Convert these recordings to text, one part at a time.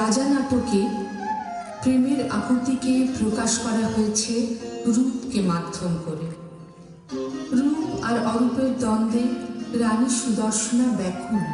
রাজা নাটকে প্রেমের আকুতিকে প্রকাশ করা হয়েছে রূপকে মাধ্যম করে। রূপ আর অরূপের দ্বন্দ্বে রানী সুদর্শনা ব্যাকুল।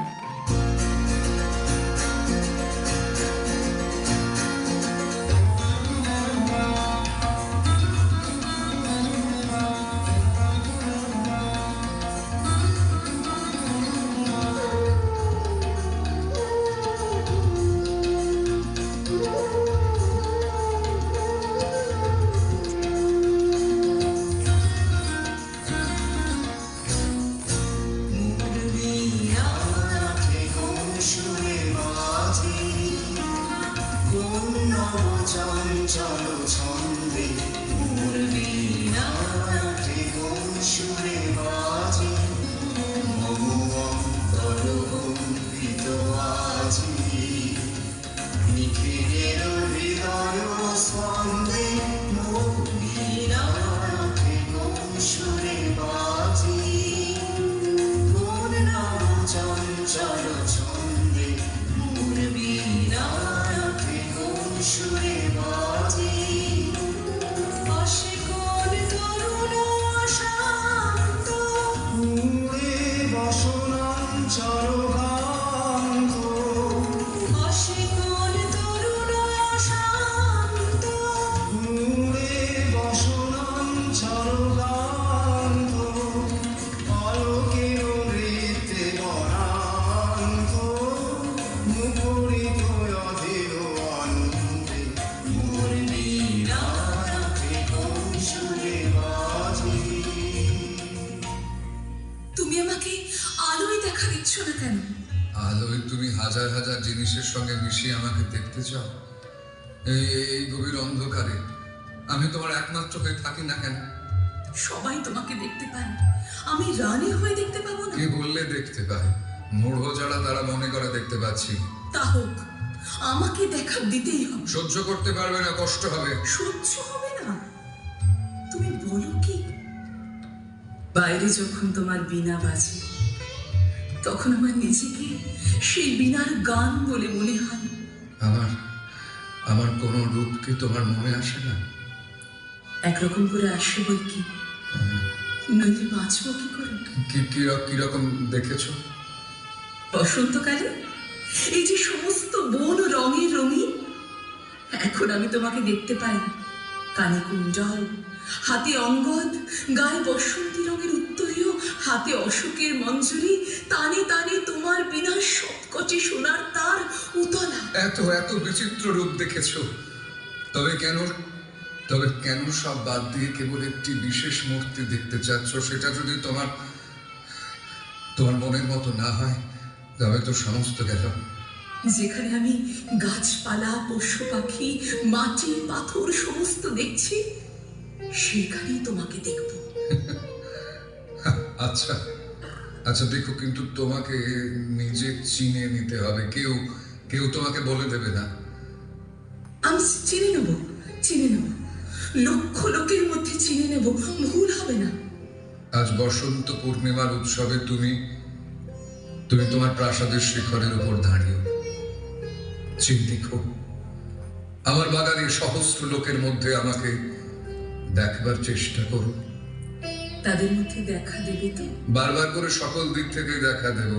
আলোয় তুমি হাজার হাজার জিনিসের সঙ্গে মিশিয়ে আমাকে দেখতে চাও। এই গভীর অন্ধকারে আমি তোমার একমাত্র হয়ে থাকি না কেন? সবাই তোমাকে দেখতে পায়, আমি রানী হয়ে দেখতে পাবো না? কে বললে দেখতে পায়? মূঢ় যারা তারা মনে করে দেখতে পাচ্ছি। তা হোক, আমাকে দেখা দিতেই হবে। সহ্য করতে পারবে না, কষ্ট হবে। সহ্য হবে না? তুমি বলো কি? বাইরে যখন তোমার বীণা বাজে তখন আমার নিজেকে সেই বীণার গান বলে মনে হয়। আমার কোন রূপ কি তোমার মনে আসে না? একরকম করে আসে বই কি, নইলে বাঁচবো কি করে? কিরকম দেখেছো? বসন্তকালে এই যে সমস্ত বন রঙের রঙিন, এখন আমি তোমাকে দেখতে পাই কানে কুণ্ডল, হাতে অঙ্গদ, গায়ে বসন্তী রঙের উত্তরীয়, হাতে অশোকের মঞ্জুরি, তানে তানে তোমার বিনা সবকটি সোনার তার উতলা। এত এত বিচিত্র রূপ দেখেছো, তবে কেন সব বাদ দিয়ে কেবল একটি বিশেষ মূর্তি দেখতে চাচ্ছ? সেটা যদি তোমার মনের মতো না হয় তবে তো সমস্ত গেল। যেখানে আমি গাছপালা, পশু পাখি, মাটি পাথর সমস্ত দেখছি, সেখানেই তোমাকে দেখব। আচ্ছা দেখো, কিন্তু তোমাকে নিজে চিনে নিতে হবে। কেউ তোমাকে বলে দেবে না। আমি চিনে নেব, লক্ষ লোকের মধ্যে চিনে নেব, ভুল হবে না। আজ বসন্ত পূর্ণিমার উৎসবে তুমি তোমার প্রাসাদের শিখরের উপর দাঁড়িয়ে দেখো, আমার বাগানের সহস্র লোকের মধ্যে আমাকে দেখবার চেষ্টা করো। তাদের মধ্যে দেখা দেবে তো? বারবার করে সকল দিক থেকে দেখা দেব।